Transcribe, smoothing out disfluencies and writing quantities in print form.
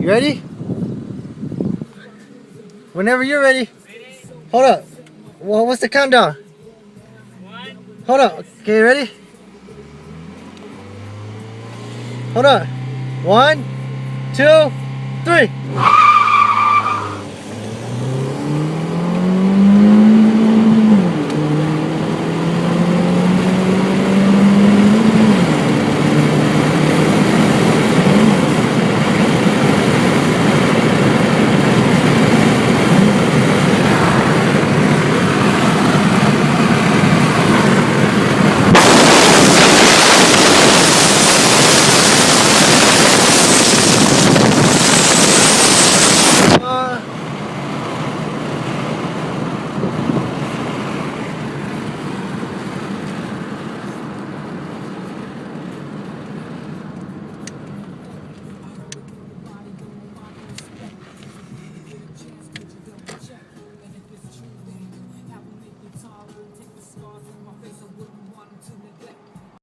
You ready? Whenever you're ready. Hold up. Well, what's the countdown? 1. Hold up. Okay, ready? Hold on. 1, 2, 3.